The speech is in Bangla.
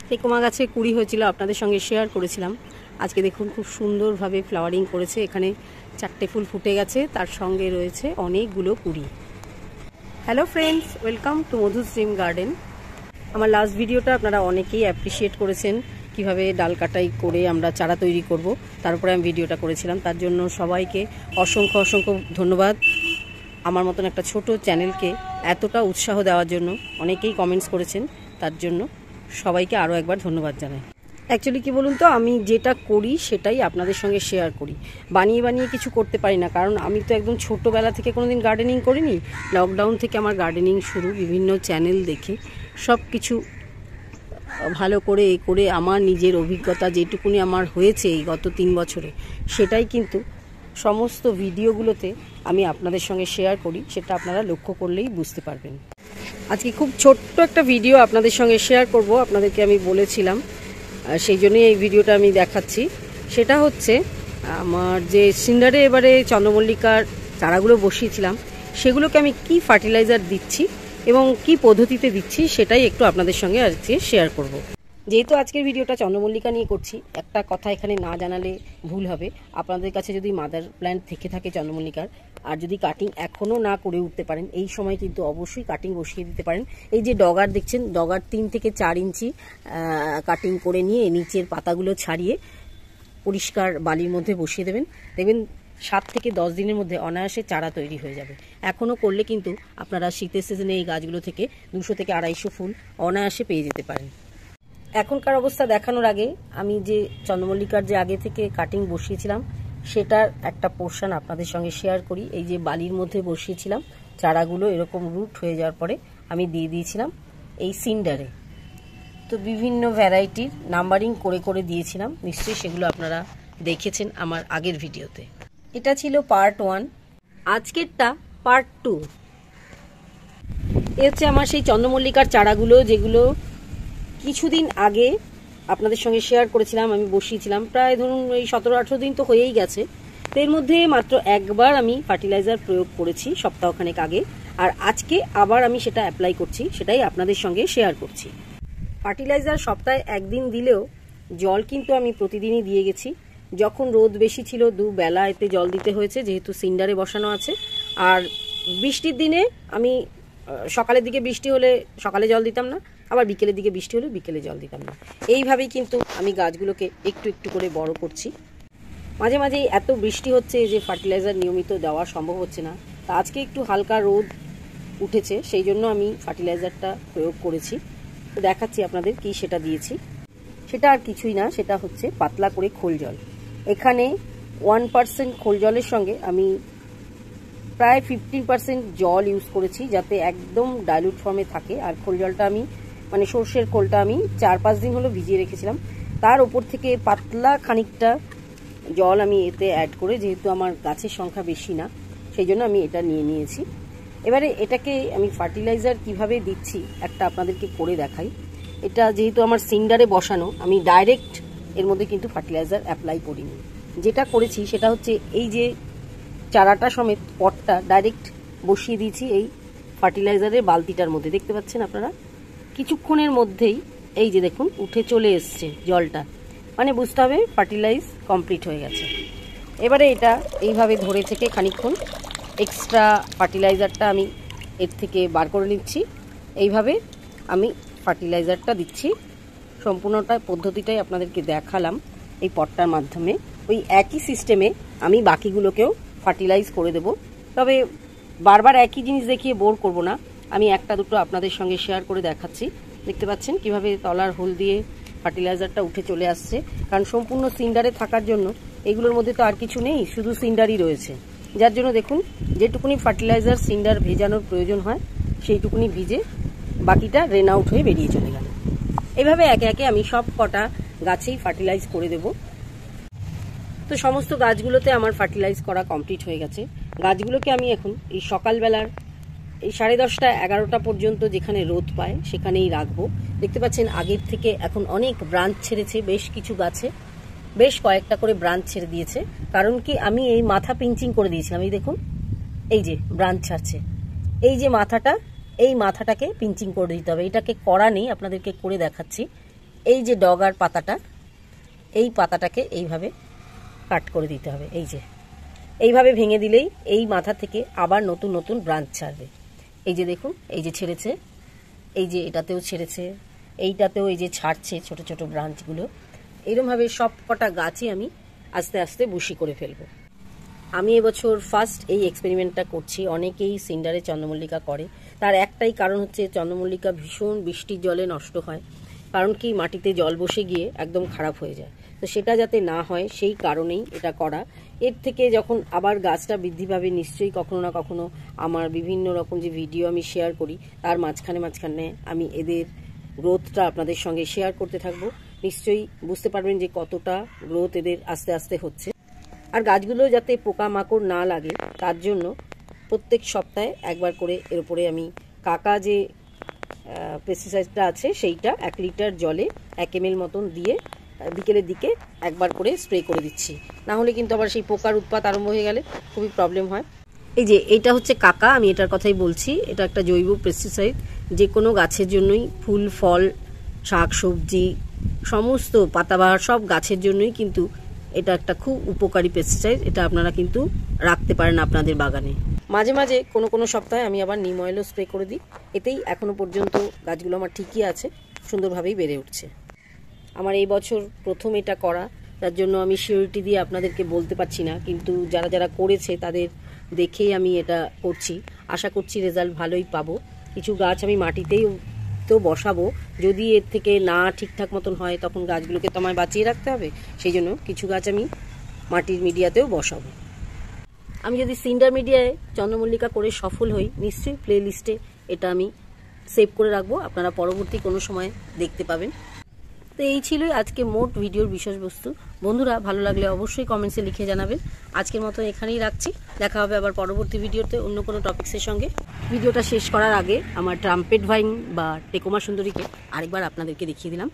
টেকোমা গাছে কুড়ি হয়েছিল, আপনাদের সঙ্গে শেয়ার করেছিলাম। আজকে দেখুন খুব সুন্দরভাবে ফ্লাওয়ারিং করেছে। এখানে 4টে ফুল ফুটে গেছে, তার সঙ্গে রয়েছে অনেকগুলো কুড়ি। Hello friends, welcome to Madhu's dream garden. আমার লাস্ট ভিডিওটা আপনারা অনেকেই অ্যাপ্রিসিয়েট করেছেন, কিভাবে ডাল কাটাই করে আমরা চারা তৈরি করব, তারপরে আমি ভিডিওটা করেছিলাম। তার জন্য সবাইকে অসংখ্য অসংখ্য ধন্যবাদ। আমার মতন একটা ছোট চ্যানেলকে এতটা উৎসাহ দেওয়ার জন্য অনেকেই কমেন্টস করেছেন, তার জন্য সবাইকে আরও একবার ধন্যবাদ জানাই। অ্যাকচুয়ালি কি বলুন তো, আমি যেটা করি সেটাই আপনাদের সঙ্গে শেয়ার করি। বানিয়ে বানিয়ে কিছু করতে পারি না, কারণ আমি তো একদম ছোটোবেলা থেকে কোনোদিন গার্ডেনিং করিনি। লকডাউন থেকে আমার গার্ডেনিং শুরু, বিভিন্ন চ্যানেল দেখে সব কিছু ভালো করে করে আমার নিজের অভিজ্ঞতা যেটুকুনি আমার হয়েছে এই গত 3 বছরে, সেটাই কিন্তু সমস্ত ভিডিওগুলোতে আমি আপনাদের সঙ্গে শেয়ার করি। সেটা আপনারা লক্ষ্য করলেই বুঝতে পারবেন। আজকে খুব ছোট্ট একটা ভিডিও আপনাদের সঙ্গে শেয়ার করব, আপনাদেরকে আমি বলেছিলাম, সেই জন্যই এই ভিডিওটা আমি দেখাচ্ছি। সেটা হচ্ছে আমার যে সিন্ডারে এবারে চন্দ্রমল্লিকার চারাগুলো বসিয়েছিলাম, সেগুলোকে আমি কি ফার্টিলাইজার দিচ্ছি এবং কি পদ্ধতিতে দিচ্ছি সেটাই একটু আপনাদের সঙ্গে আজকে শেয়ার করব। যেহেতু আজকের ভিডিওটা চন্দ্রমল্লিকা নিয়ে করছি, একটা কথা এখানে না জানালে ভুল হবে। আপনাদের কাছে যদি মাদার প্ল্যান্ট থেকে থাকে চন্দ্রমল্লিকার, আর যদি কাটিং এখনও না করে উঠতে পারেন, এই সময় কিন্তু অবশ্যই কাটিং বসিয়ে দিতে পারেন। এই যে ডগার দেখছেন, ডগার 3 থেকে 4 ইঞ্চি কাটিং করে নিয়ে নিচের পাতাগুলো ছাড়িয়ে পরিষ্কার বালির মধ্যে বসিয়ে দেবেন। দেখবেন 7 থেকে 10 দিনের মধ্যে অনায়াসে চারা তৈরি হয়ে যাবে। এখনও করলে কিন্তু আপনারা শীতের সিজনে এই গাছগুলো থেকে 200 থেকে 250 ফুল অনায়াসে পেয়ে যেতে পারেন। এখনকার অবস্থা দেখানোর আগে আমি যে চন্দ্রমল্লিকার যে আগে থেকে কাটিং বসিয়েছিলাম সেটার একটা পোর্শন আপনাদের সঙ্গে শেয়ার করি। এই যে বালির মধ্যে বসিয়েছিলাম, চারাগুলো এরকম রুট হয়ে যাওয়ার পরে আমি দিয়ে দিয়েছিলাম এই সিন্ডারে। তো বিভিন্ন ভ্যারাইটির নাম্বারিং করে করে দিয়েছিলাম, নিশ্চয়ই সেগুলো আপনারা দেখেছেন আমার আগের ভিডিওতে। এটা ছিল পার্ট 1, আজকেরটা পার্ট 2। এ হচ্ছে আমার সেই চন্দ্রমল্লিকার চারাগুলো, যেগুলো কিছুদিন আগে আপনাদের সঙ্গে শেয়ার করেছিলাম। আমি বসিয়েছিলাম প্রায় ধরুন এই 17-18 দিন তো হয়েই গেছে। তো এর মধ্যে মাত্র একবার আমি ফার্টিলাইজার প্রয়োগ করেছি সপ্তাহখানেক আগে, আর আজকে আবার আমি সেটা অ্যাপ্লাই করছি, সেটাই আপনাদের সঙ্গে শেয়ার করছি। ফার্টিলাইজার সপ্তাহে 1 দিন দিলেও জল কিন্তু আমি প্রতিদিনই দিয়ে গেছি। যখন রোদ বেশি ছিল 2 বেলা এতে জল দিতে হয়েছে, যেহেতু সিন্ডারে বসানো আছে। আর বৃষ্টির দিনে আমি সকালের দিকে বৃষ্টি হলে সকালে জল দিতাম না, আবার বিকেলের দিকে বৃষ্টি হলে বিকেলে জল দিতাম না। এইভাবেই কিন্তু আমি গাছগুলোকে একটু একটু করে বড় করছি। মাঝে মাঝে এত বৃষ্টি হচ্ছে যে ফার্টিলাইজার নিয়মিত দেওয়া সম্ভব হচ্ছে না। তা আজকে একটু হালকা রোদ উঠেছে, সেই জন্য আমি ফার্টিলাইজারটা প্রয়োগ করেছি। তো দেখাচ্ছি আপনাদের কি সেটা দিয়েছি। সেটা আর কিছুই না, সেটা হচ্ছে পাতলা করে খোল জল। এখানে 1% খোল জলের সঙ্গে আমি প্রায় 15% জল ইউজ করেছি, যাতে একদম ডাইলুট ফর্মে থাকে। আর খোল জলটা আমি মানে সর্ষের খোলটা আমি 4-5 দিন হলো ভিজিয়ে রেখেছিলাম, তার উপর থেকে পাতলা খানিকটা জল আমি এতে অ্যাড করে, যেহেতু আমার গাছের সংখ্যা বেশি না সেই জন্য আমি এটা নিয়ে নিয়েছি। এবারে এটাকে আমি ফার্টিলাইজার কিভাবে দিচ্ছি একটা আপনাদেরকে করে দেখাই। এটা যেহেতু আমার সিন্ডারে বসানো, আমি ডাইরেক্ট এর মধ্যে কিন্তু ফার্টিলাইজার অ্যাপ্লাই করিনি। যেটা করেছি সেটা হচ্ছে এই যে চারাটা সমেত পটটা ডাইরেক্ট বসিয়ে দিয়েছি এই ফার্টিলাইজারের বালতিটার মধ্যে। দেখতে পাচ্ছেন আপনারা, কিছুক্ষণের মধ্যেই এই যে দেখুন উঠে চলে এসছে জলটা, মানে বুঝতে হবে ফার্টিলাইজ কমপ্লিট হয়ে গেছে। এবারে এটা এইভাবে ধরে থেকে খানিকক্ষণ এক্সট্রা ফার্টিলাইজারটা আমি এর থেকে বার করে নিচ্ছি। এইভাবে আমি ফার্টিলাইজারটা দিচ্ছি। সম্পূর্ণটা পদ্ধতিটাই আপনাদেরকে দেখালাম এই পটটার মাধ্যমে। ওই একই সিস্টেমে আমি বাকিগুলোকেও ফার্টিলাইজ করে দেব, তবে বারবার একই জিনিস দেখিয়ে বোর করব না। আমি একটা দুটো আপনাদের সঙ্গে শেয়ার করে দেখাচ্ছি। দেখতে পাচ্ছেন কিভাবে তলার হোল দিয়ে ফার্টিলাইজারটা উঠে চলে আসছে, কারণ সম্পূর্ণ সিন্ডারে থাকার জন্য এগুলোর মধ্যে তো আর কিছু নেই, শুধু সিন্ডারই রয়েছে। যার জন্য দেখুন যেটুকুনি ফার্টিলাইজার সিন্ডার ভেজানোর প্রয়োজন হয় সেইটুকুনি ভিজে বাকিটা রেন আউট হয়ে বেরিয়ে চলে গেল। এইভাবে একে একে আমি সব কটা গাছেই ফার্টিলাইজ করে দেব। তো সমস্ত গাছগুলোতে আমার ফার্টিলাইজ করা কমপ্লিট হয়ে গেছে। গাছগুলোকে আমি এখন এই সকালবেলার এই 10:30-11টা পর্যন্ত যেখানে রোদ পায় সেখানেই রাখবো। দেখতে পাচ্ছেন আগের থেকে এখন অনেক ব্রাঞ্চ ছেড়েছে, বেশ কিছু গাছে বেশ কয়েকটা করে ব্রাঞ্চ ছেড়ে দিয়েছে। কারণ কি, আমি এই মাথা পিঞ্চিং করে দিয়েছিলাম। এই দেখুন এই যে ব্রাঞ্চ ছাড়ছে, এই যে মাথাটা, এই মাথাটাকে পিঞ্চিং করে দিতে হবে। এটাকে করা নেই, আপনাদেরকে করে দেখাচ্ছি। এই যে ডগার পাতাটা, এই পাতাটাকে এইভাবে কাট করে দিতে হবে। এই যে এইভাবে ভেঙে দিলেই এই মাথা থেকে আবার নতুন নতুন ব্রাঞ্চ ছাড়বে। এই যে দেখুন, এই যে ছেড়েছে, এই যে এটাতেও ছেড়েছে, এইটাতেও এই যে ছাড়ছে ছোট ছোট ব্রাঞ্চগুলো। এরকমভাবে সব কটা গাছই আমি আস্তে আস্তে বুশি করে ফেলবো। আমি এবছর ফার্স্ট এই এক্সপেরিমেন্টটা করছি। অনেকেই সিন্ডারে চন্দ্রমল্লিকা করে, তার একটাই কারণ হচ্ছে চন্দ্রমল্লিকা ভীষণ বৃষ্টির জলে নষ্ট হয়। কারণ কি, মাটিতে জল বসে গিয়ে একদম খারাপ হয়ে যায়। তো সেটা যাতে না হয় সেই কারণেই এটা করা। এর থেকে যখন আবার গাছটা বৃদ্ধি পাবে, নিশ্চয়ই কখনো না কখনো আমার বিভিন্ন রকম যে ভিডিও আমি শেয়ার করি তার মাঝখানে মাঝখানে আমি এদের গ্রোথটা আপনাদের সঙ্গে শেয়ার করতে থাকবো। নিশ্চয়ই বুঝতে পারবেন যে কতটা গ্রোথ এদের আস্তে আস্তে হচ্ছে। আর গাছগুলো যাতে পোকামাকড় না লাগে তার জন্য প্রত্যেক সপ্তাহে একবার করে এর উপরে আমি কাকা যে পেস্টিসাইডটা আছে সেইটা 1 লিটার জলে 1 ml মতন দিয়ে বিকেলের দিকে একবার করে স্প্রে করে দিচ্ছি। না হলে কিন্তু আবার সেই পোকার উৎপাত আরম্ভ হয়ে গেলে খুবই প্রবলেম হয়। এই যে এইটা হচ্ছে কাকা, আমি এটার কথাই বলছি। এটা একটা জৈব পেস্টিসাইড, যে কোনো গাছের জন্যই, ফুল ফল শাক সবজি সমস্ত পাতাবাহার সব গাছের জন্যই কিন্তু এটা একটা খুব উপকারী পেস্টিসাইড। এটা আপনারা কিন্তু রাখতে পারেন আপনাদের বাগানে। মাঝে মাঝে কোনো কোনো সপ্তাহে আমি আবার নিম অয়েলও স্প্রে করে দিই। এতেই এখনো পর্যন্ত গাছগুলো আমার ঠিকই আছে, সুন্দরভাবেই বেড়ে উঠছে। আমার এই বছর প্রথম এটা করা, তার জন্য আমি সিওরিটি দিয়ে আপনাদেরকে বলতে পারছি না, কিন্তু যারা যারা করেছে তাদের দেখেই আমি এটা করছি। আশা করছি রেজাল্ট ভালোই পাবো। কিছু গাছ আমি মাটিতেই তো বসাবো, যদি এর থেকে না ঠিকঠাক মতন হয় তখন গাছগুলোকে তো আমায় বাঁচিয়ে রাখতে হবে। সেই জন্য কিছু গাছ আমি মাটির মিডিয়াতেও বসাবো। আমি যদি সিন্ডার মিডিয়ায় চন্দ্রমল্লিকা করে সফল হই, নিশ্চয়ই প্লে লিস্টে এটা আমি সেভ করে রাখবো, আপনারা পরবর্তী কোনো সময় দেখতে পাবেন। তো এই ছিলই আজকে মোট ভিডিওর বিষয়বস্তু। বন্ধুরা, ভালো লাগলে অবশ্যই কমেন্টসে লিখে জানাবেন। আজকের মতো এখানেই রাখছি, দেখা হবে আবার পরবর্তী ভিডিওতে অন্য কোনো টপিক্সের সঙ্গে। ভিডিওটা শেষ করার আগে আমার ট্রাম্পেট ভাইন বা টেকোমা সুন্দরীকে আরেকবার আপনাদেরকে দেখিয়ে দিলাম।